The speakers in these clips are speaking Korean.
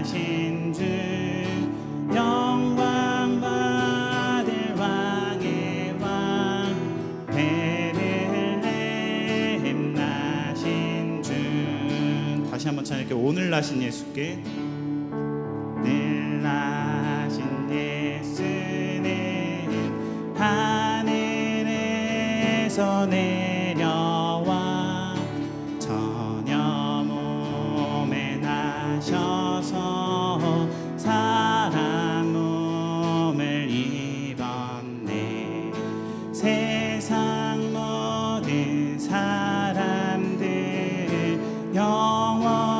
나신 주 영광 받을 왕의 왕 베들레헴 나신 주. 다시 한번 찬양할게요. 오늘 나신 예수께. 늘 나신 예수는 하늘에서 내려와 전혀 몸에 나셔서 사람 몸을 입었네. 세상 모든 사람들 영원하신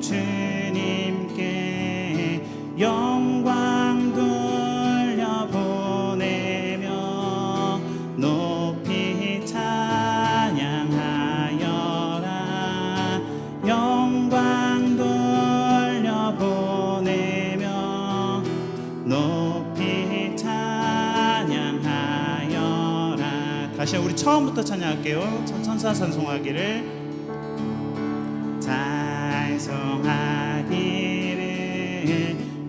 주님께 영광 돌려보내며 높이 찬양하여라. 영광 돌려보내며 높이 찬양하여라. 다시 우리 처음부터 찬양할게요. 천사 찬송하기를. 찬송하기를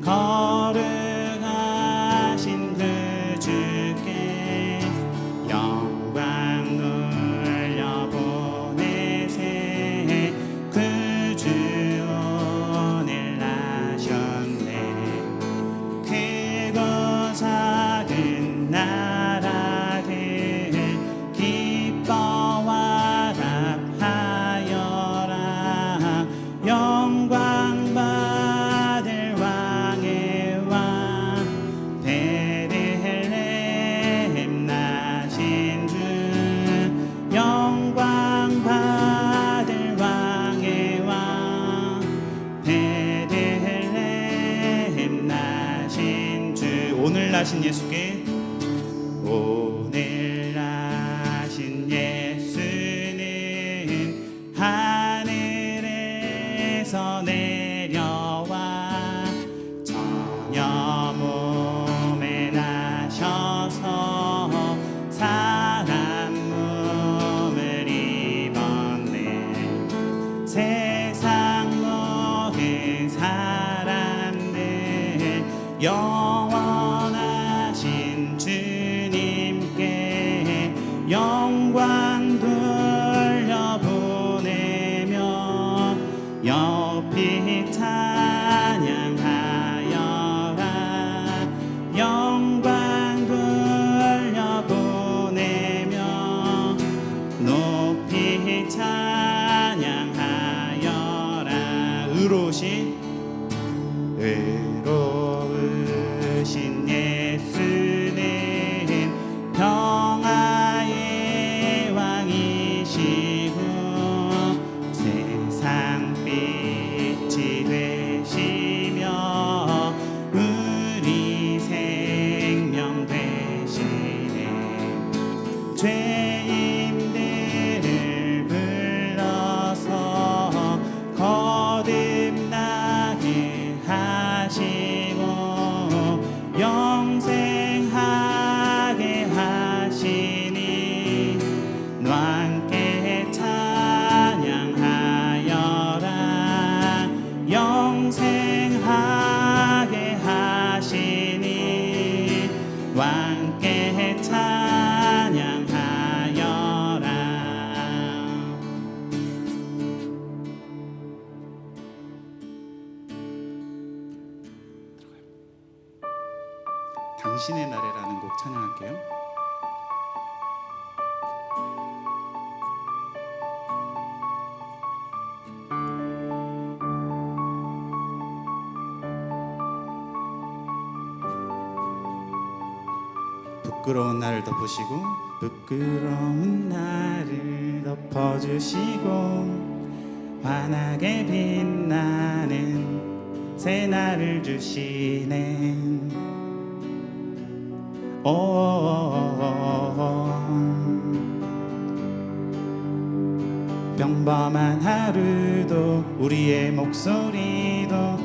거룩하신 그 주께 영광 돌려보내세. 그 주 오늘 나셨네. 크고 작은 나라들 기뻐와 답하여라. 영광 받을 왕의 왕 베들레헴 나신 주 영광 받을 왕의 왕 베들레헴 나신 주. 오늘 나신 예수께. 오늘 나신 예수는 하늘에서 내려와 전혀 몸에 나셔서 사람 몸을 입었네. 세상 모든 사람들 영원하신 주님께 영광 돌려보내며 높이 찬양하여라. 영광 돌려보내며 높이 찬양하여라. 의로우신 예수는 평화의 왕이시고 세상 빛이 되시며 우리 생명 되시네. 죄인들을 불러서 거듭나게 하시고 영생하게 하시니 함께 찬양하여라. 영생하게 하시니 함께 찬양하여라. 당신의 날에라는 곡 찬양할게요. 부끄러운 나를 덮으시고 부끄러운 나를 덮어주시고 환하게 빛나는 새날을 주시네. 평범한 하루도 우리의 목소리도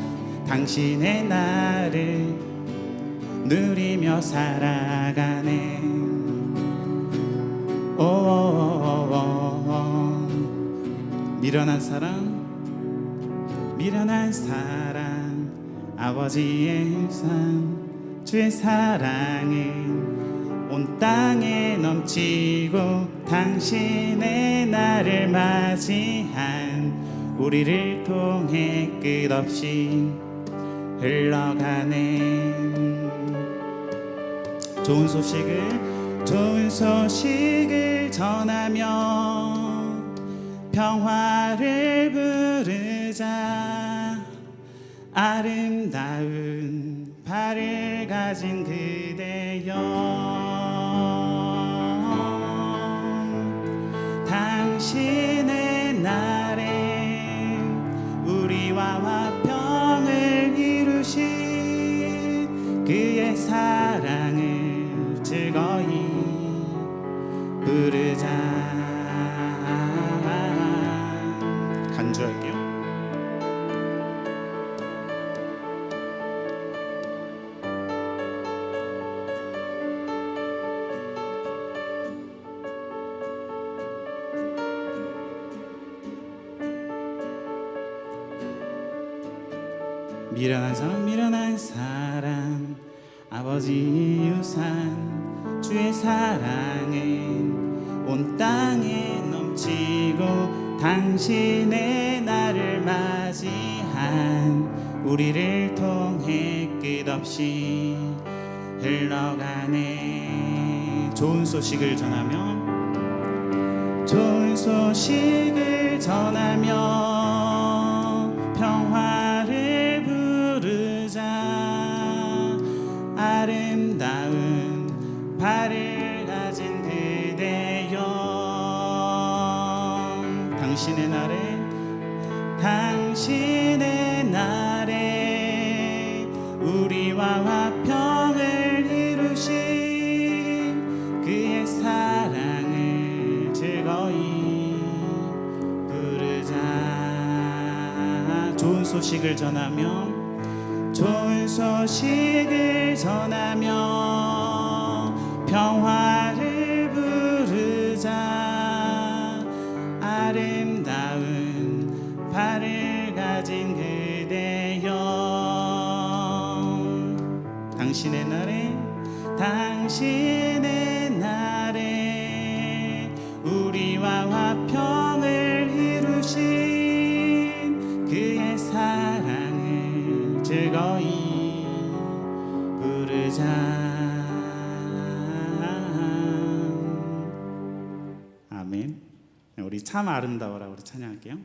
당신의 날을 누리며 살아가네. 미련한 사람 미련한 사랑 아버지의 유산 주의 사랑은 온 땅에 넘치고 당신의 나를 맞이한 우리를 통해 끝없이 흘러가네. 좋은 소식을 전하며 평화를 부르자. 아름다운 발을 가진 그대여, 당신의 날에 우리와 화평을 이루신 그의 사랑을 즐거이 부르자. 간주할게요. 미련한 사랑 아버지의 유산 주의 사랑은 온 땅에 넘치고 당신의 나를 맞이한 우리를 통해 끝없이 흘러가네. 좋은 소식을 전하며 평화를 부르자. 아름다운 발을 가진 그대여, 당신의 날에 우리와 화평을 이루신 그의 사랑을 즐거이 부르자. 좋은 소식을 전하며 평화를 부르자. 아름다운 발을 가진 그대여, 당신의 날에 우리와 화평을 이루신 그의 사랑을 즐거이 부르자. 아멘. 우리 참 아름다워라 우리 찬양할게요.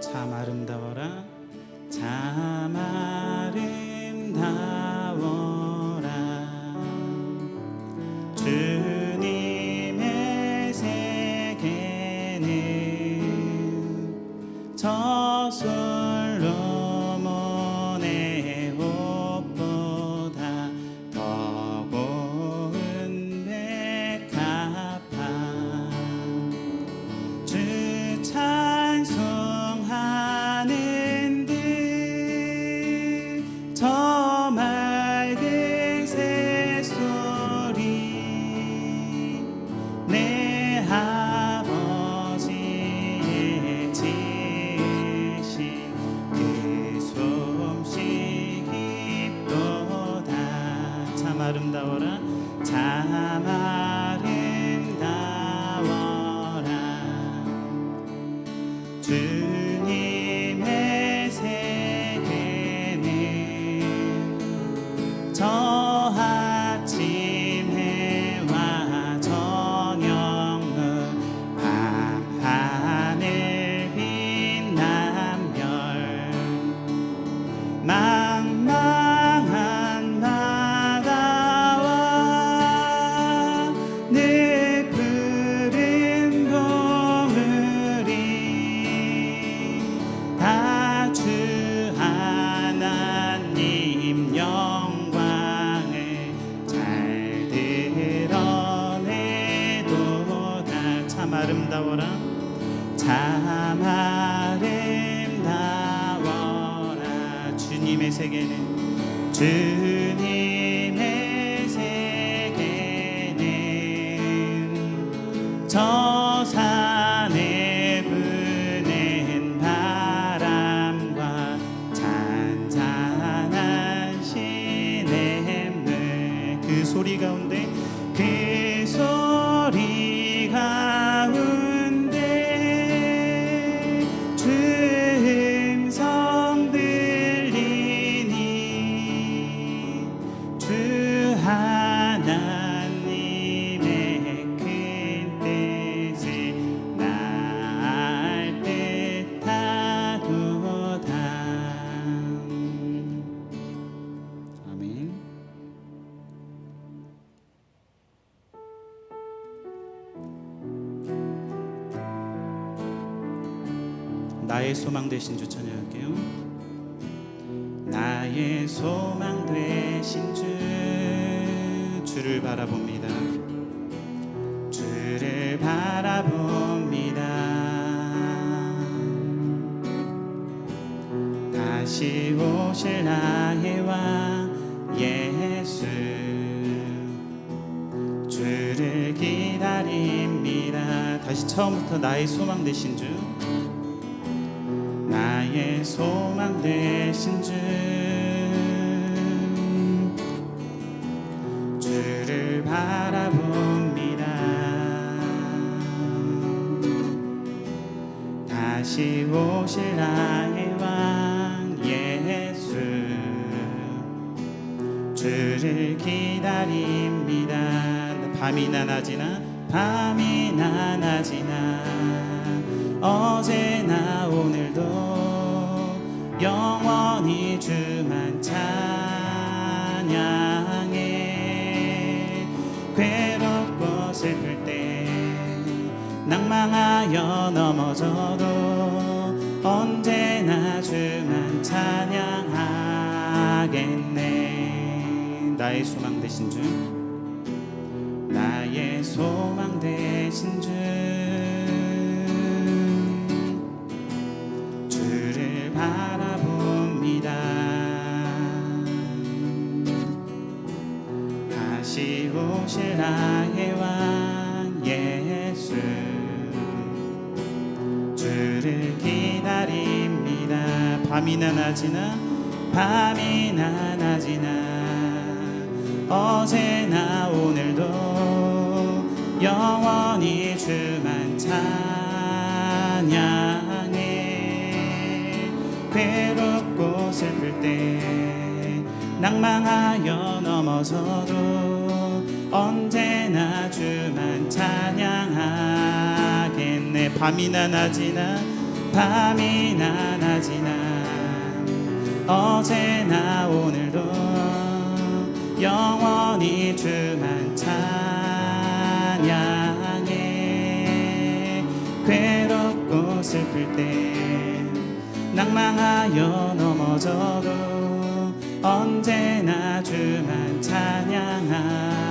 참 아름다워라 참 아름다워라 주님의 세계는 저 솔로몬의 옷보다 더 고운 백합화. 주 찬송하는 저 맑은 새소리 내 아버지의 지으신 그 솜씨 깊도다. 참 아름다워라 참 아름다워라 주님의 저 아침 해와 저녁 눈 밤하늘 빛난 별 망망한 바다와 늘 아름다워라 참 아름다워라. 주님의 세계는 주님의 세계는 저 산에 부는 바람과 잔잔한 시냇물 그 소리 가운데 그 소리 가운데 주 음성 들리니 주 하나님의 큰 뜻을 날 뜻하도다. 아멘. 나의 소망 되신 주 찬양할게요. 나의 소망 되신 주 주를 바라봅니다. 주를 바라봅니다. 다시 오실 나의 왕 예수 주를 기다립니다. 다시 처음부터 나의 소망 되신 주 나의 소망 되신 주 주를 바라봅니다. 다시 오실 나의 왕 예수 주를 기다립니다. 밤이나 낮이나 어제나 오늘도 영원히 주만 찬양해. 괴롭고 슬플 때 낭망하여 넘어져도 언제나 주만 찬양하겠네. 나의 소망 되신 주 나의 소망 되신 주 주를 바라봅니다. 다시 오실 나의 왕 예수 주를 기다립니다. 밤이나 낮이나 어제나 오늘도 영원히 주만 찬양해. 괴롭고 슬플 때 낭망하여 넘어져도 언제나 주만 찬양하겠네. 밤이나 낮이나 어제나 오늘도 영원히 주만 찬양해. 괴롭고 슬플 때 낭망하여 넘어져도 언제나 주만 찬양하겠네.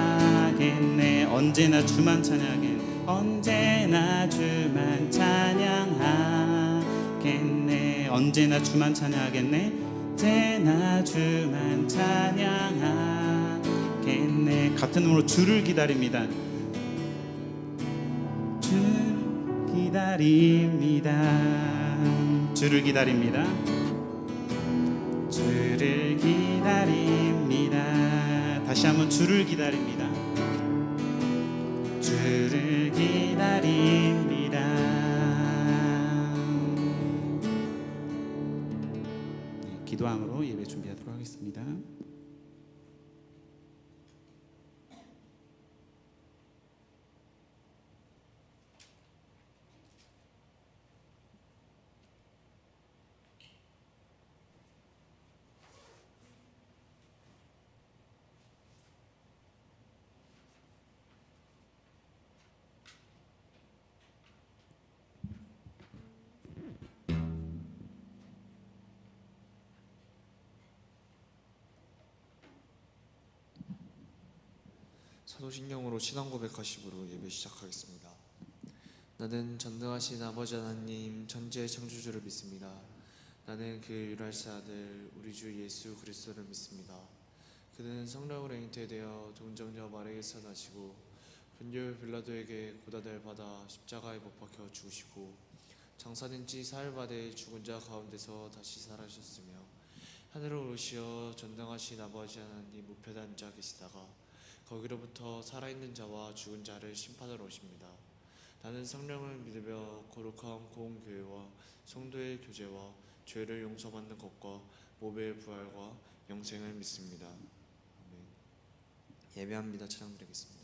언제나 주만 찬양하겠네. 언제나 주만 찬양하겠네. 언제나 주만 찬양하겠네. 언제나 주만 찬양하겠네. 같은 음으로 주를 기다립니다. 주를 기다립니다. 주를 기다립니다. 주를 기다립니다. 다시 한번 주를 기다립니다. 주를 기다립니다. 네, 기도함으로 예배 준비하도록 하겠습니다. 사도신경으로 신앙 고백하시므로 예배 시작하겠습니다. 나는 전능하신 아버지 하나님 천지의 창조주를 믿습니다. 나는 그 유일하신 아들 우리 주 예수 그리스도를 믿습니다. 그는 성령으로 잉태되어 동정녀 마리아에서 나시고 본디오 빌라도에게 고난을 받아 십자가에 못 박혀 죽으시고 장사된 지 사흘 만에 죽은 자 가운데서 다시 살아셨으며 하늘로 오르시어 전능하신 아버지 하나님 우편에 앉아 계시다가 거기로부터 살아있는 자와 죽은 자를 심판하러 오십니다. 나는 성령을 믿으며 거룩한 공교회와 성도의 교제와 죄를 용서받는 것과 몸의 부활과 영생을 믿습니다. 아멘. 예배합니다. 찬양드리겠습니다.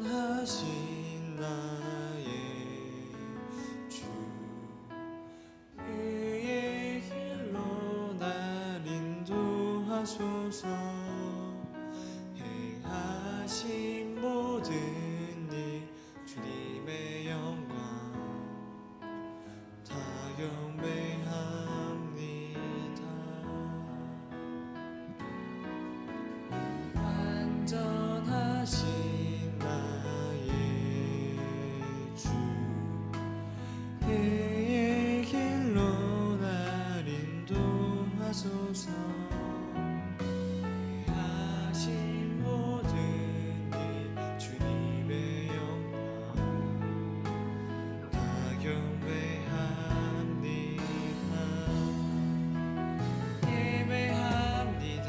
온전하신 나의 주 그의 길로 날 인도하소서. 행하신 모든 일 주님의 영광 다 경배합니다. 완전하신 그의 길로 날 인도하소서. 하신 모든 일 주님의 영광 다 경배합니다. 예배합니다.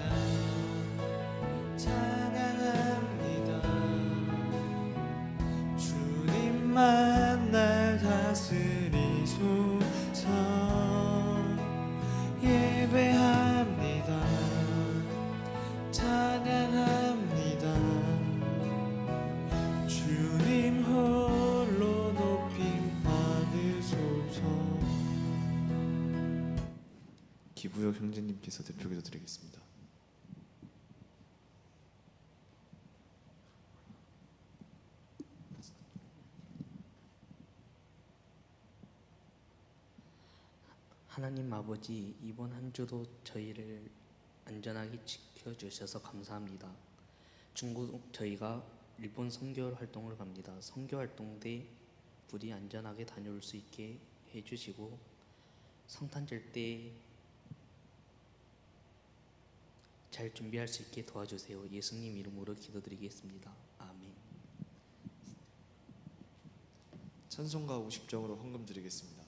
찬양합니다. 주님만 날 다스리소서. 예배합니다. 찬양합니다. 주님 홀로 높임 받으소서. 기부역 형제님께서 대표기도 드리겠습니다. 하나님 아버지, 이번 한 주도 저희를 안전하게 지켜주셔서 감사합니다. 중국 저희가 일본 선교 활동을 갑니다. 선교 활동 때 부디 안전하게 다녀올 수 있게 해주시고 성탄절 때 잘 준비할 수 있게 도와주세요. 예수님 이름으로 기도드리겠습니다. 아멘. 찬송가 50정으로 헌금 드리겠습니다.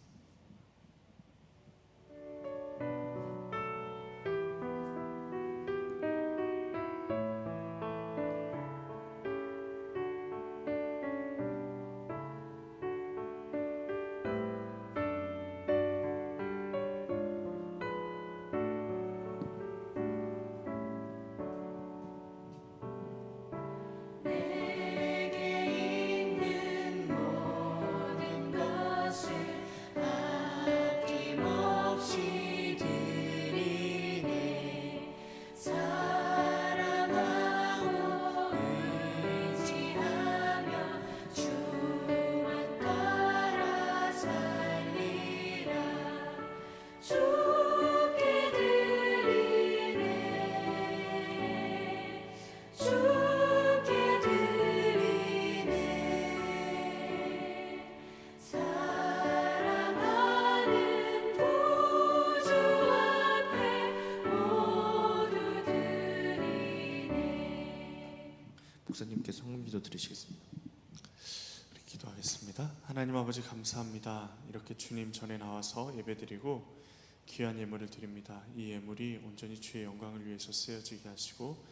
목사님께서 헌금기도 드리시겠습니다. 우리 기도하겠습니다. 하나님 아버지 감사합니다. 이렇게 주님 전에 나와서 예배드리고 귀한 예물을 드립니다. 이 예물이 온전히 주의 영광을 위해서 쓰여지게 하시고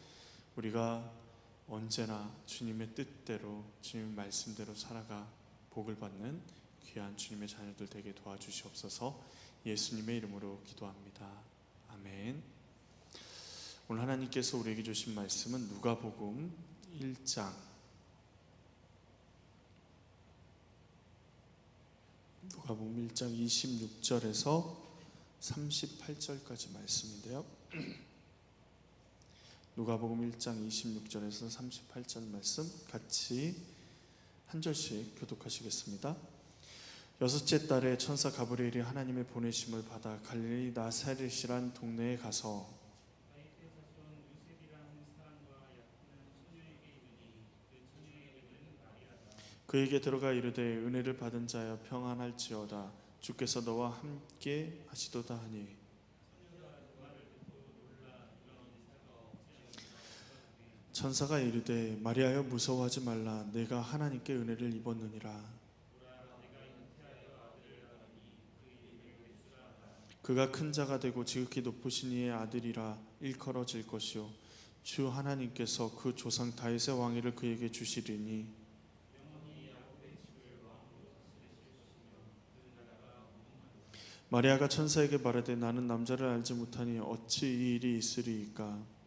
우리가 언제나 주님의 뜻대로 주님 말씀대로 살아가 복을 받는 귀한 주님의 자녀들 되게 도와주시옵소서. 예수님의 이름으로 기도합니다. 아멘. 오늘 하나님께서 우리에게 주신 말씀은 누가복음 1장 누가복음 1장 26절에서 38절까지 말씀인데요. 누가복음 1장 26절에서 38절 말씀 같이 한 절씩 교독하시겠습니다. 여섯째 달에 천사 가브리엘이 하나님의 보내심을 받아 갈릴리 나사렛이란 동네에 가서 그에게 들어가 이르되 은혜를 받은 자여 평안할지어다 주께서 너와 함께 하시도다 하니 천사가 이르되 마리아여 무서워하지 말라 내가 하나님께 은혜를 입었느니라 그가 큰 자가 되고 지극히 높으신 이의 아들이라 일컬어질 것이요 주 하나님께서 그 조상 다윗의 왕위를 그에게 주시리니 마리아가 천사에게 말하되 나는 남자를 알지 못하니 어찌 이 일이 있으리이까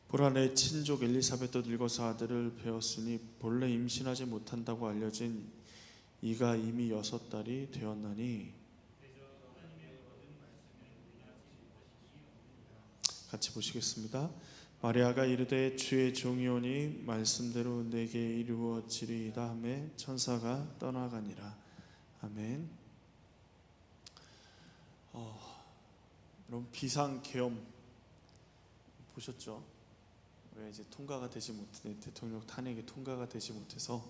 보라 내 친족 엘리사벳도 늙어서 아들을 배었으니 본래 임신하지 못한다고 알려진 이가 이미 6달이 되었나니 같이 보시겠습니다. 마리아가 이르되 주의 종이오니 말씀대로 내게 이루어지리이다 하매 천사가 떠나가니라. 아멘. 여러분 비상계엄 보셨죠? 왜 이제 통과가 되지 못해 대통령 탄핵이 통과가 되지 못해서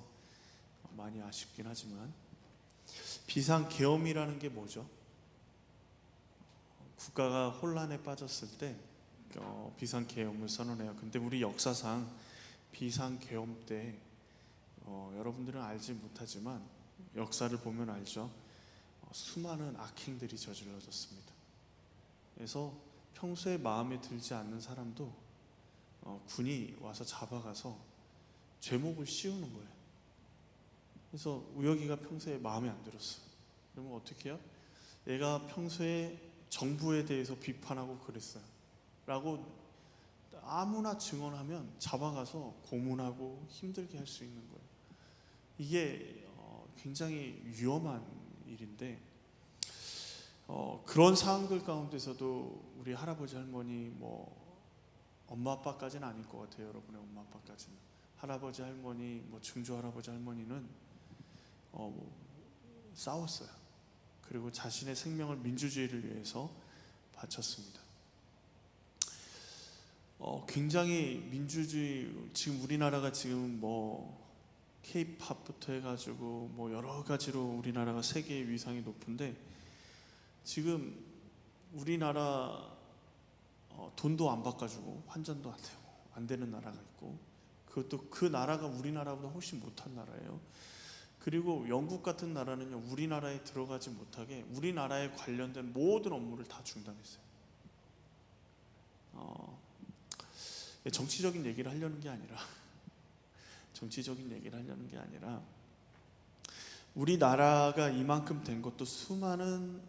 많이 아쉽긴 하지만 비상계엄이라는 게 뭐죠? 국가가 혼란에 빠졌을 때 비상계엄을 선언해요. 근데 우리 역사상 비상계엄 때 여러분들은 알지 못하지만 역사를 보면 알죠. 수많은 악행들이 저질러졌습니다. 그래서 평소에 마음에 들지 않는 사람도 군이 와서 잡아가서 죄목을 씌우는 거예요. 그래서 우혁이가 평소에 마음에 안 들었어요. 그러면 어떻게 해요? 얘가 평소에 정부에 대해서 비판하고 그랬어요 라고 아무나 증언하면 잡아가서 고문하고 힘들게 할 수 있는 거예요. 이게 굉장히 위험한 일인데 그런 상황들 가운데서도 우리 할아버지 할머니 엄마 아빠까지는 아닐 것 같아요. 여러분의 엄마 아빠까지는 할아버지 할머니 증조 할아버지 할머니는 싸웠어요. 그리고 자신의 생명을 민주주의를 위해서 바쳤습니다. 굉장히 민주주의 지금 우리나라가 지금 K-팝부터 해가지고 여러 가지로 우리나라가 세계의 위상이 높은데 지금 우리나라 돈도 안 바꿔주고 환전도 안 되고 안 되는 나라가 있고 그것도 그 나라가 우리나라보다 훨씬 못한 나라예요. 그리고 영국 같은 나라는요 우리나라에 들어가지 못하게 우리나라에 관련된 모든 업무를 다 중단했어요. 정치적인 얘기를 하려는 게 아니라 우리나라가 이만큼 된 것도 수많은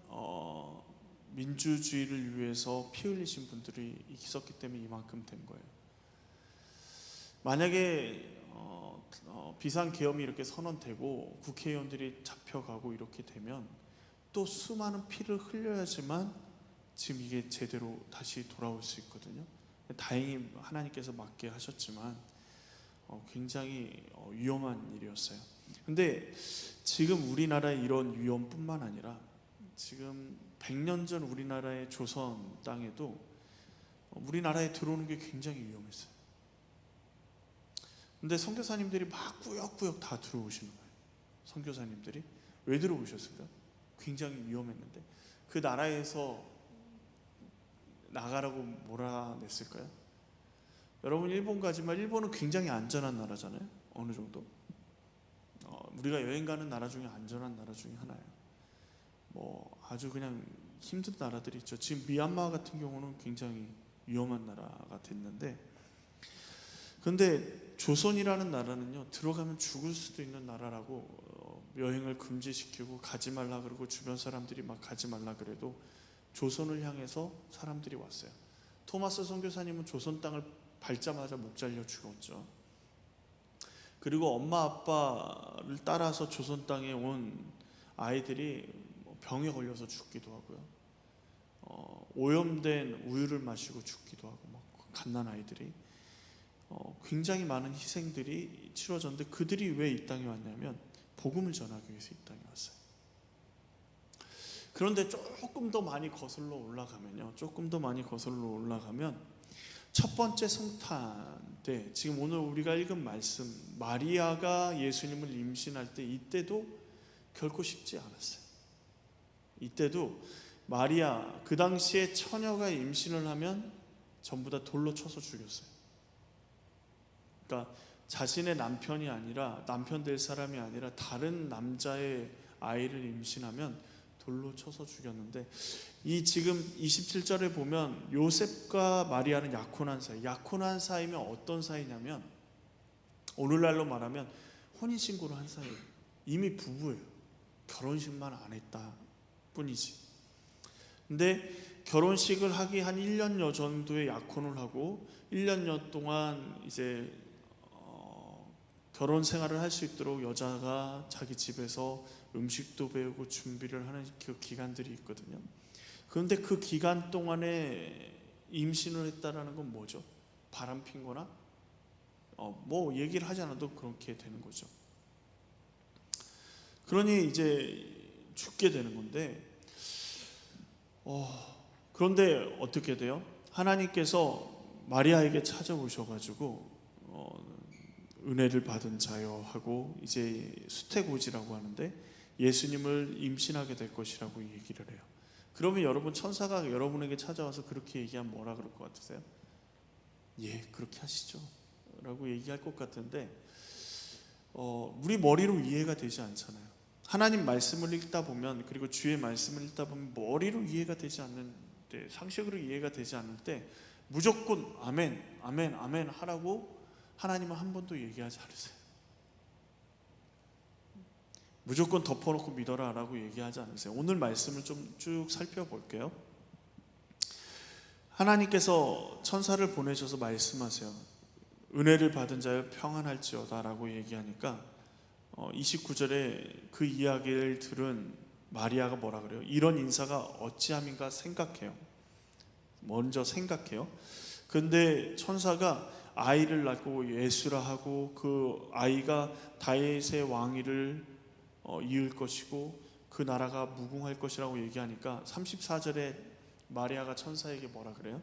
민주주의를 위해서 피 흘리신 분들이 있었기 때문에 이만큼 된 거예요. 만약에 비상계엄이 이렇게 선언되고 국회의원들이 잡혀가고 이렇게 되면 또 수많은 피를 흘려야지만 지금 이게 제대로 다시 돌아올 수 있거든요. 다행히 하나님께서 막게 하셨지만 굉장히 위험한 일이었어요. 근데 지금 우리나라의 이런 위험뿐만 아니라 지금 100년 전 우리나라의 조선 땅에도 우리나라에 들어오는 게 굉장히 위험했어요. 근데 선교사님들이 막 꾸역꾸역 다 들어오시는 거예요. 선교사님들이 왜 들어오셨을까요? 굉장히 위험했는데 그 나라에서 나가라고 몰아냈을까요? 여러분 일본 가지만 일본은 굉장히 안전한 나라잖아요. 어느 정도 우리가 여행 가는 나라 중에 안전한 나라 중에 하나예요. 아주 그냥 힘든 나라들이 있죠. 지금 미얀마 같은 경우는 굉장히 위험한 나라가 됐는데 근데 조선이라는 나라는요 들어가면 죽을 수도 있는 나라라고 여행을 금지시키고 가지 말라 그러고 주변 사람들이 막 가지 말라 그래도 조선을 향해서 사람들이 왔어요. 토마스 선교사님은 조선 땅을 밟자마자 목 잘려 죽었죠. 그리고 엄마 아빠를 따라서 조선 땅에 온 아이들이 병에 걸려서 죽기도 하고요. 오염된 우유를 마시고 죽기도 하고 막 갓난 아이들이 굉장히 많은 희생들이 치러졌는데 그들이 왜 이 땅에 왔냐면 복음을 전하기 위해서 이 땅에 왔어요. 그런데 조금 더 많이 거슬러 올라가면 첫 번째 성탄 때, 지금 오늘 우리가 읽은 말씀, 마리아가 예수님을 임신할 때 이때도 결코 쉽지 않았어요. 이때도 마리아, 그 당시에 처녀가 임신을 하면 전부 다 돌로 쳐서 죽였어요. 그러니까 자신의 남편이 아니라, 남편 될 사람이 아니라 다른 남자의 아이를 임신하면 돌로 쳐서 죽였는데, 이 지금 27절에 보면 요셉과 마리아는 약혼한 사이면 어떤 사이냐면 오늘날로 말하면 혼인신고를 한 사이예요. 이미 부부예요. 결혼식만 안 했다 뿐이지. 근데 결혼식을 하기 한 1년여 정도의 약혼을 하고 1년여 동안 이제 결혼 생활을 할 수 있도록 여자가 자기 집에서 음식도 배우고 준비를 하는 그 기간들이 있거든요. 그런데 그 기간 동안에 임신을 했다라는 건 뭐죠? 바람핀 거나 뭐 얘기를 하지 않아도 그렇게 되는 거죠. 그러니 이제 죽게 되는 건데, 그런데 어떻게 돼요? 하나님께서 마리아에게 찾아오셔가지고 은혜를 받은 자여 하고 이제 수태고지라고 하는데 예수님을 임신하게 될 것이라고 얘기를 해요. 그러면 여러분, 천사가 여러분에게 찾아와서 그렇게 얘기하면 뭐라 그럴 것 같으세요? 예, 그렇게 하시죠 라고 얘기할 것 같은데 우리 머리로 이해가 되지 않잖아요. 하나님 말씀을 읽다 보면, 그리고 주의 말씀을 읽다 보면 머리로 이해가 되지 않는데, 상식으로 이해가 되지 않을 때 무조건 아멘, 아멘, 아멘 하라고 하나님은 한 번도 얘기하지 않으세요. 무조건 덮어놓고 믿어라 라고 얘기하지 않으세요. 오늘 말씀을 좀 쭉 살펴볼게요. 하나님께서 천사를 보내셔서 말씀하세요. 은혜를 받은 자여 평안할지어다 라고 얘기하니까 29절에 그 이야기를 들은 마리아가 뭐라 그래요? 이런 인사가 어찌함인가 생각해요. 먼저 생각해요. 근데 천사가 아이를 낳고 예수라 하고 그 아이가 다윗의 왕위를 이을 것이고 그 나라가 무궁할 것이라고 얘기하니까 34절에 마리아가 천사에게 뭐라 그래요?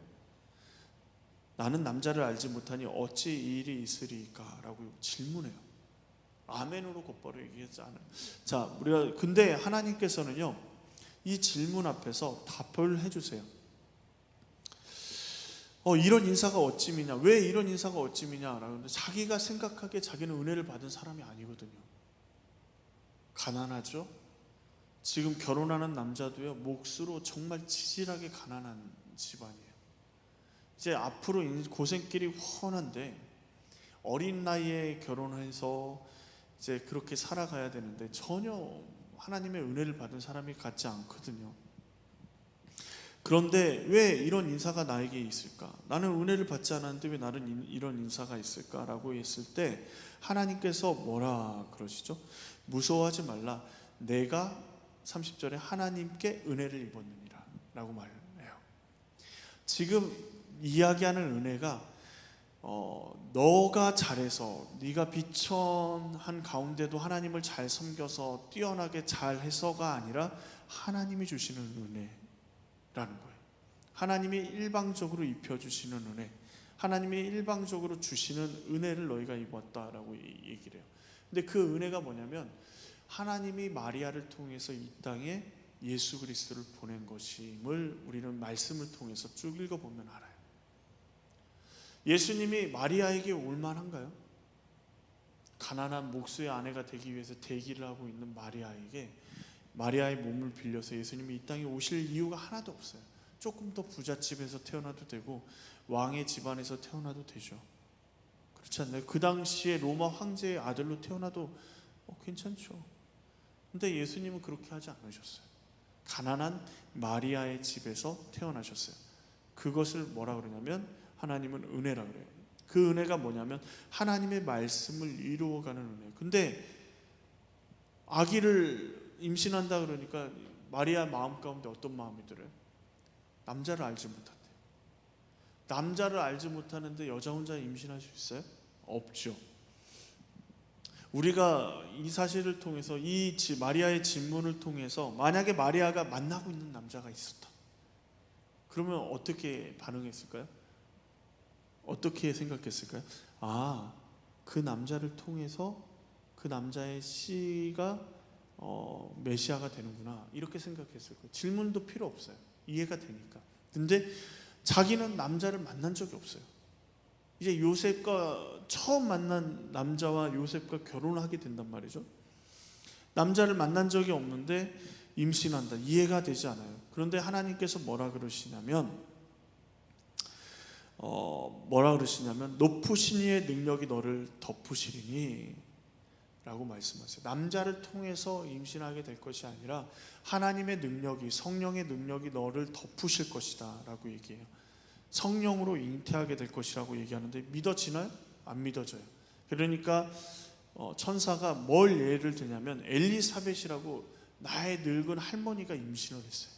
나는 남자를 알지 못하니 어찌 이 일이 있으리까? 라고 질문해요. 아멘으로 곧바로 얘기하지 않아요. 자, 우리가 근데 하나님께서는요, 이 질문 앞에서 답을 해주세요. 이런 인사가 어찌미냐? 왜 이런 인사가 어찌미냐? 라는데 자기가 생각하기에 자기는 은혜를 받은 사람이 아니거든요. 가난하죠? 지금 결혼하는 남자도요, 몫으로 정말 지질하게 가난한 집안이에요. 이제 앞으로 고생길이 훤한데 어린 나이에 결혼해서 이제 그렇게 살아가야 되는데 전혀 하나님의 은혜를 받은 사람이 같지 않거든요. 그런데 왜 이런 인사가 나에게 있을까? 나는 은혜를 받지 않았는데 왜 나는 이런 인사가 있을까라고 했을 때 하나님께서 뭐라 그러시죠? 무서워하지 말라. 내가 30절에 하나님께 은혜를 입었느니라 라고 말해요. 지금 이야기하는 은혜가 너가 잘해서, 네가 비천한 가운데도 하나님을 잘 섬겨서 뛰어나게 잘해서가 아니라 하나님이 주시는 은혜라는 거예요. 하나님이 일방적으로 입혀주시는 은혜, 하나님이 일방적으로 주시는 은혜를 너희가 입었다라고 얘기를 해요. 근데 그 은혜가 뭐냐면 하나님이 마리아를 통해서 이 땅에 예수 그리스도를 보낸 것임을 우리는 말씀을 통해서 쭉 읽어보면 알아요. 예수님이 마리아에게 올만한가요? 가난한 목수의 아내가 되기 위해서 대기를 하고 있는 마리아에게 마리아의 몸을 빌려서 예수님이 이 땅에 오실 이유가 하나도 없어요. 조금 더 부잣집에서 태어나도 되고 왕의 집안에서 태어나도 되죠. 그렇지 않나요? 그 당시에 로마 황제의 아들로 태어나도 괜찮죠. 근데 예수님은 그렇게 하지 않으셨어요. 가난한 마리아의 집에서 태어나셨어요. 그것을 뭐라 그러냐면 하나님은 은혜라 그래요. 그 은혜가 뭐냐면 하나님의 말씀을 이루어가는 은혜. 근데 아기를 임신한다 그러니까 마리아 마음 가운데 어떤 마음이 들어요? 남자를 알지 못한대요. 남자를 알지 못하는데 여자 혼자 임신할 수 있어요? 없죠. 우리가 이 사실을 통해서 이 마리아의 질문을 통해서 만약에 마리아가 만나고 있는 남자가 있었다, 그러면 어떻게 반응했을까요? 어떻게 생각했을까요? 아, 그 남자를 통해서 그 남자의 씨가 메시아가 되는구나, 이렇게 생각했을 거예요. 질문도 필요 없어요. 이해가 되니까. 근데 자기는 남자를 만난 적이 없어요. 이제 요셉과 처음 만난 남자와 요셉과 결혼을 하게 된단 말이죠. 남자를 만난 적이 없는데 임신한다. 이해가 되지 않아요. 그런데 하나님께서 뭐라 그러시냐면 높으신 이의 능력이 너를 덮으시리니 라고 말씀하세요. 남자를 통해서 임신하게 될 것이 아니라 하나님의 능력이, 성령의 능력이 너를 덮으실 것이다 라고 얘기해요. 성령으로 잉태하게 될 것이라고 얘기하는데 믿어지나요? 안 믿어져요. 그러니까 천사가 뭘 예를 들냐면 엘리사벳이라고 나의 늙은 할머니가 임신을 했어요.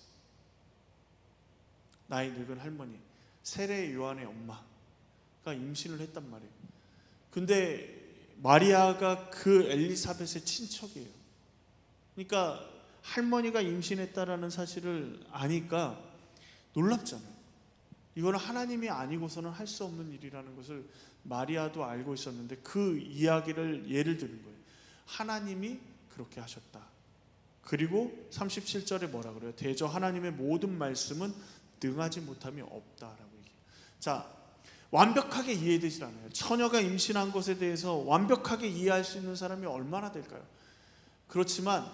나의 늙은 할머니, 세례 요한의 엄마가 임신을 했단 말이에요. 근데 마리아가 그 엘리사벳의 친척이에요. 그러니까 할머니가 임신했다라는 사실을 아니까 놀랍잖아요. 이거는 하나님이 아니고서는 할 수 없는 일이라는 것을 마리아도 알고 있었는데 그 이야기를 예를 드는 거예요. 하나님이 그렇게 하셨다. 그리고 37절에 뭐라 그래요? 대저 하나님의 모든 말씀은 능하지 못함이 없다라고 얘기해요. 자, 완벽하게 이해되질 않아요. 처녀가 임신한 것에 대해서 완벽하게 이해할 수 있는 사람이 얼마나 될까요? 그렇지만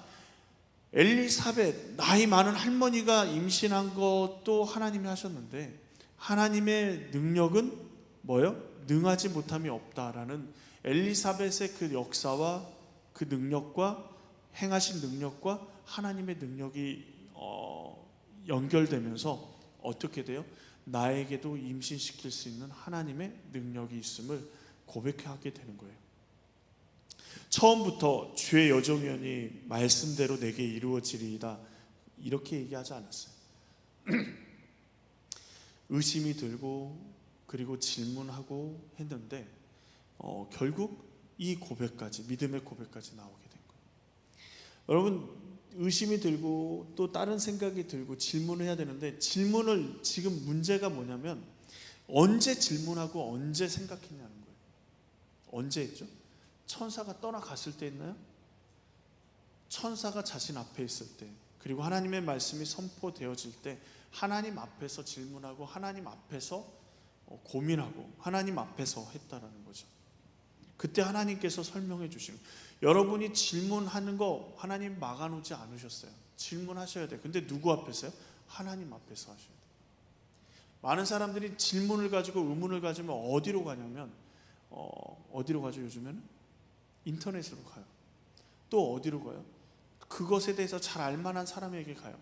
엘리사벳, 나이 많은 할머니가 임신한 것도 하나님이 하셨는데 하나님의 능력은 뭐예요? 능하지 못함이 없다라는 엘리사벳의 그 역사와 그 능력과 행하신 능력과 하나님의 능력이 연결되면서 어떻게 돼요? 나에게도 임신시킬 수 있는 하나님의 능력이 있음을 고백하게 되는 거예요. 처음부터 주의 여종연이 말씀대로 내게 이루어지리이다 이렇게 얘기하지 않았어요. 의심이 들고 그리고 질문하고 했는데 결국 이 고백까지, 믿음의 고백까지 나오게 된 거예요. 여러분, 의심이 들고 또 다른 생각이 들고 질문을 해야 되는데 질문을, 지금 문제가 뭐냐면 언제 질문하고 언제 생각했냐는 거예요. 언제 했죠? 천사가 떠나갔을 때 했나요? 천사가 자신 앞에 있을 때, 그리고 하나님의 말씀이 선포되어질 때 하나님 앞에서 질문하고 하나님 앞에서 고민하고 하나님 앞에서 했다라는 거죠. 그때 하나님께서 설명해 주시는, 여러분이 질문하는 거 하나님 막아놓지 않으셨어요. 질문하셔야 돼요. 근데 누구 앞에서요? 하나님 앞에서 하셔야 돼요. 많은 사람들이 질문을 가지고 의문을 가지면 어디로 가냐면 어디로 가죠? 요즘에는 인터넷으로 가요. 또 어디로 가요? 그것에 대해서 잘 알만한 사람에게 가요.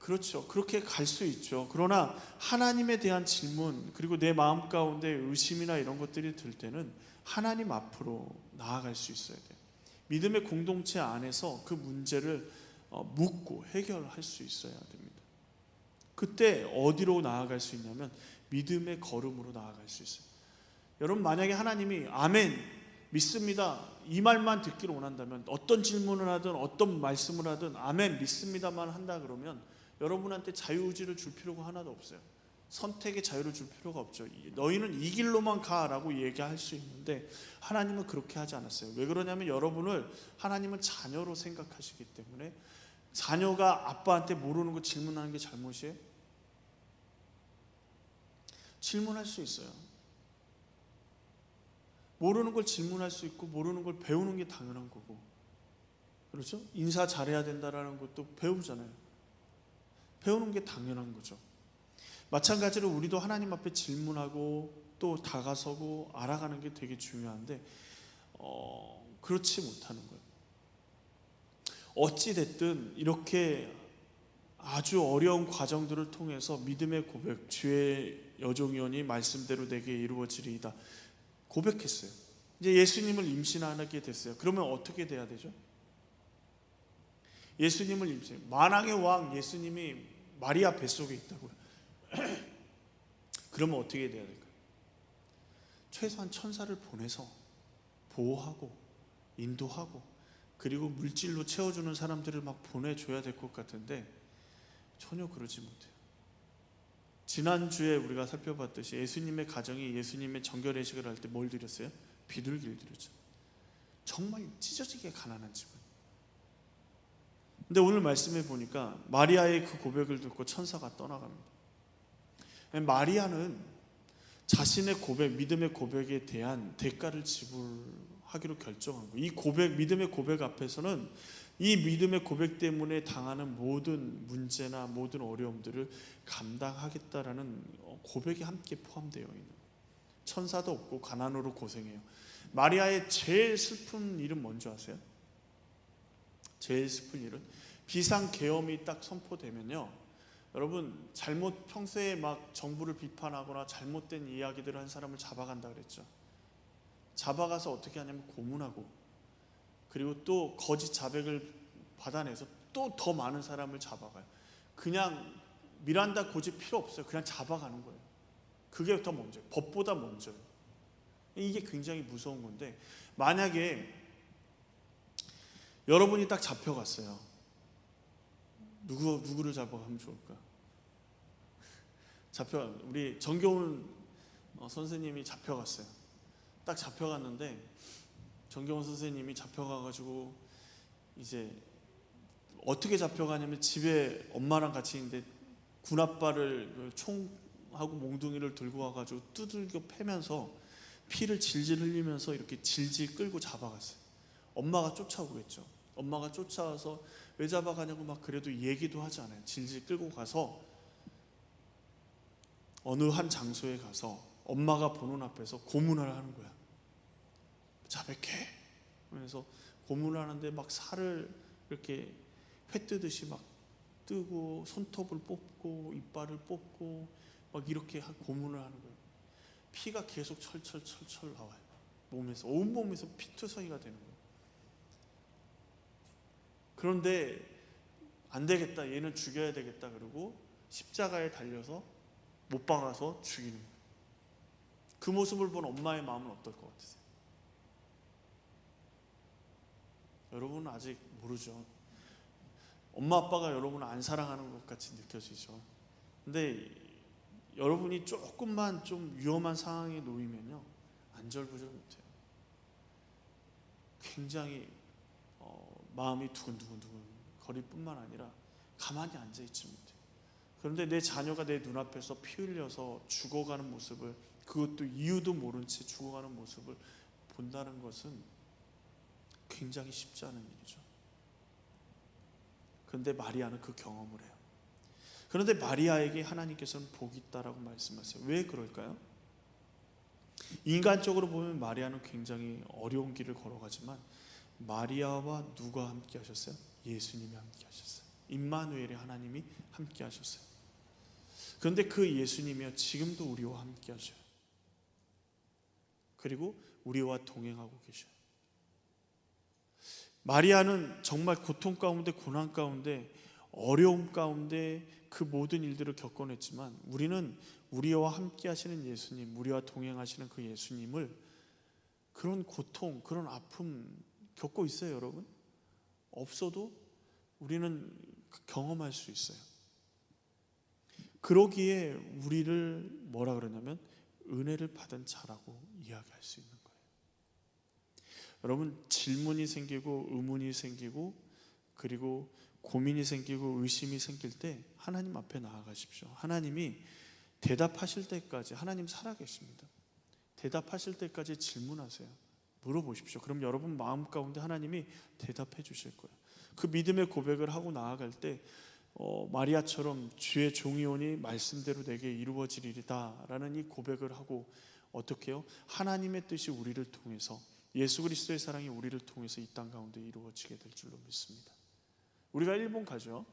그렇죠. 그렇게 갈 수 있죠. 그러나 하나님에 대한 질문, 그리고 내 마음 가운데 의심이나 이런 것들이 들 때는 하나님 앞으로 나아갈 수 있어야 돼요. 믿음의 공동체 안에서 그 문제를 묻고 해결할 수 있어야 됩니다. 그때 어디로 나아갈 수 있냐면 믿음의 걸음으로 나아갈 수 있어요. 여러분, 만약에 하나님이 아멘, 믿습니다, 이 말만 듣기를 원한다면, 어떤 질문을 하든 어떤 말씀을 하든 아멘, 믿습니다만 한다 그러면 여러분한테 자유의지를 줄 필요가 하나도 없어요. 선택의 자유를 줄 필요가 없죠. 너희는 이 길로만 가라고 얘기할 수 있는데 하나님은 그렇게 하지 않았어요. 왜 그러냐면 여러분을 하나님은 자녀로 생각하시기 때문에, 자녀가 아빠한테 모르는 거 질문하는 게 잘못이에요? 질문할 수 있어요. 모르는 걸 질문할 수 있고 모르는 걸 배우는 게 당연한 거고, 그렇죠? 인사 잘해야 된다라는 것도 배우잖아요. 배우는 게 당연한 거죠. 마찬가지로 우리도 하나님 앞에 질문하고 또 다가서고 알아가는 게 되게 중요한데 그렇지 못하는 거예요. 어찌 됐든 이렇게 아주 어려운 과정들을 통해서 믿음의 고백, 주의 여종이오니 말씀대로 내게 이루어지리이다, 고백했어요. 이제 예수님을 임신하게 됐어요. 그러면 어떻게 돼야 되죠? 예수님을 임신, 만왕의 왕 예수님이 마리아 뱃속에 있다고요. 그러면 어떻게 돼야 될까요? 최소한 천사를 보내서 보호하고 인도하고 그리고 물질로 채워주는 사람들을 막 보내줘야 될 것 같은데 전혀 그러지 못해요. 지난주에 우리가 살펴봤듯이 예수님의 가정이 예수님의 정결례식을 할 때 뭘 드렸어요? 비둘기를 드렸죠. 정말 찢어지게 가난한 집은. 근데 오늘 말씀해 보니까 마리아의 그 고백을 듣고 천사가 떠나갑니다. 마리아는 자신의 고백, 믿음의 고백에 대한 대가를 지불하기로 결정한 거예요. 이 고백, 믿음의 고백 앞에서는 이 믿음의 고백 때문에 당하는 모든 문제나 모든 어려움들을 감당하겠다라는 고백이 함께 포함되어 있는 거예요. 천사도 없고 가난으로 고생해요. 마리아의 제일 슬픈 일은 뭔지 아세요? 제일 슬픈 일은 비상계엄이 딱 선포되면요, 여러분 평소에 막 정부를 비판하거나 잘못된 이야기들을 한 사람을 잡아간다 그랬죠. 잡아가서 어떻게 하냐면 고문하고, 그리고 또 거짓 자백을 받아내서 또 더 많은 사람을 잡아가요. 그냥 미란다 고집 필요 없어요. 그냥 잡아가는 거예요. 그게 더 먼저예요. 법보다 먼저예요. 이게 굉장히 무서운 건데, 만약에 여러분이 딱 잡혀갔어요. 누구를 잡아가면 좋을까? 우리 정겨운 선생님이 잡혀갔어요. 딱 잡혀갔는데 정겨운 선생님이 잡혀가가지고 이제 어떻게 잡혀가냐면 집에 엄마랑 같이 있는데 군아빠를 총하고 몽둥이를 들고 와가지고 두들겨 패면서 피를 질질 흘리면서 이렇게 질질 끌고 잡아갔어요. 엄마가 쫓아오겠죠. 엄마가 쫓아와서 왜 잡아가냐고 막 그래도 얘기도 하지 않아요. 질질 끌고 가서 어느 한 장소에 가서 엄마가 보는 앞에서 고문을 하는 거야. 자백해. 그래서 고문을 하는데 막 살을 이렇게 회 뜨듯이 막 뜨고 손톱을 뽑고 이빨을 뽑고 막 이렇게 고문을 하는 거예요. 피가 계속 철철 나와요. 몸에서, 온몸에서 피투성이가 되는 거예요. 그런데 안 되겠다, 얘는 죽여야 되겠다, 그러고 십자가에 달려서 못 박아서 죽이는 거예요. 그 모습을 본 엄마의 마음은 어떨 것 같으세요? 여러분은 아직 모르죠. 엄마 아빠가 여러분을 안 사랑하는 것 같이 느껴지죠. 근데 여러분이 조금만 좀 위험한 상황에 놓이면요, 안절부절 못해요. 굉장히 마음이 두근두근 거릴 뿐만 아니라 가만히 앉아있지 못해요. 그런데 내 자녀가 내 눈앞에서 피 흘려서 죽어가는 모습을, 그것도 이유도 모른 채 죽어가는 모습을 본다는 것은 굉장히 쉽지 않은 일이죠. 그런데 마리아는 그 경험을 해요. 그런데 마리아에게 하나님께서는 복이 있다라고 말씀하세요. 왜 그럴까요? 인간적으로 보면 마리아는 굉장히 어려운 길을 걸어가지만 마리아와 누가 함께 하셨어요? 예수님이 함께 하셨어요. 임마누엘의 하나님이 함께 하셨어요. 그런데 그 예수님이요, 지금도 우리와 함께 하셔요. 그리고 우리와 동행하고 계셔요. 마리아는 정말 고통 가운데, 고난 가운데, 어려움 가운데 그 모든 일들을 겪어냈지만 우리는 우리와 함께 하시는 예수님, 우리와 동행하시는 그 예수님을, 그런 고통, 그런 아픔 겪고 있어요, 여러분? 없어도 우리는 경험할 수 있어요. 그러기에 우리를 뭐라 그러냐면 은혜를 받은 자라고 이야기할 수 있는 거예요. 여러분, 질문이 생기고 의문이 생기고 그리고 고민이 생기고 의심이 생길 때 하나님 앞에 나아가십시오. 하나님이 대답하실 때까지, 하나님 살아계십니다. 대답하실 때까지 질문하세요. 물어보십시오. 그럼 여러분 마음 가운데 하나님이 대답해 주실 거예요. 그 믿음의 고백을 하고 나아갈 때 마리아처럼 주의 종이 오니 말씀대로 내게 이루어지리이다 라는 이 고백을 하고, 어떻게 해요? 하나님의 뜻이 우리를 통해서, 예수 그리스도의 사랑이 우리를 통해서 이 땅 가운데 이루어지게 될 줄로 믿습니다. 우리가 일본 가죠.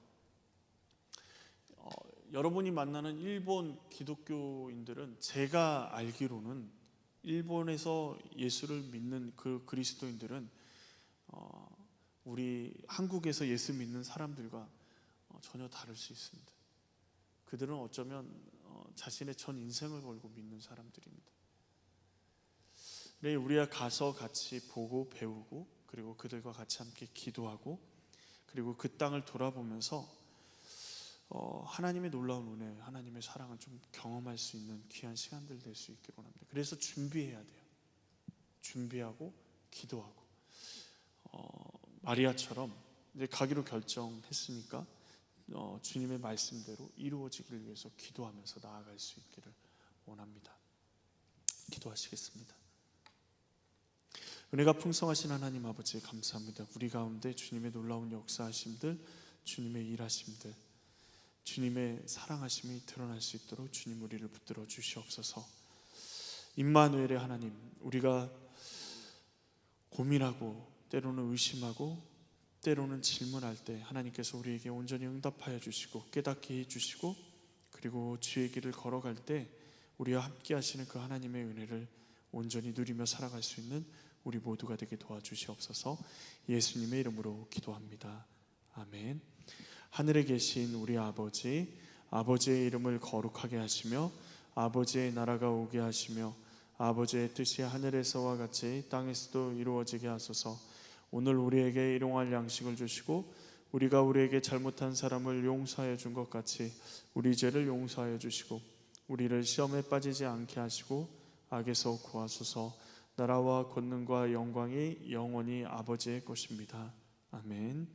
여러분이 만나는 일본 기독교인들은 제가 알기로는 일본에서 예수를 믿는 그 그리스도인들은 우리 한국에서 예수 믿는 사람들과 전혀 다를 수 있습니다. 그들은 어쩌면 자신의 전 인생을 걸고 믿는 사람들입니다. 네, 우리가 가서 같이 보고 배우고 그리고 그들과 같이 함께 기도하고 그리고 그 땅을 돌아보면서 하나님의 놀라운 은혜, 하나님의 사랑을 좀 경험할 수 있는 귀한 시간들 될 수 있기를 원합니다. 그래서 준비해야 돼요. 준비하고 기도하고 마리아처럼 이제 가기로 결정했으니까 주님의 말씀대로 이루어지기를 위해서 기도하면서 나아갈 수 있기를 원합니다. 기도하시겠습니다. 은혜가 풍성하신 하나님 아버지 감사합니다. 우리 가운데 주님의 놀라운 역사하심들, 주님의 일하심들, 주님의 사랑하심이 드러날 수 있도록 주님 우리를 붙들어 주시옵소서. 임마누엘의 하나님, 우리가 고민하고 때로는 의심하고 때로는 질문할 때 하나님께서 우리에게 온전히 응답하여 주시고 깨닫게 해주시고 그리고 주의 길을 걸어갈 때 우리와 함께 하시는 그 하나님의 은혜를 온전히 누리며 살아갈 수 있는 우리 모두가 되게 도와주시옵소서. 예수님의 이름으로 기도합니다. 아멘. 하늘에 계신 우리 아버지, 아버지의 이름을 거룩하게 하시며 아버지의 나라가 오게 하시며 아버지의 뜻이 하늘에서와 같이 땅에서도 이루어지게 하소서. 오늘 우리에게 일용할 양식을 주시고 우리가 우리에게 잘못한 사람을 용서하여 준 것 같이 우리 죄를 용서하여 주시고 우리를 시험에 빠지지 않게 하시고 악에서 구하소서. 나라와 권능과 영광이 영원히 아버지의 것입니다. 아멘.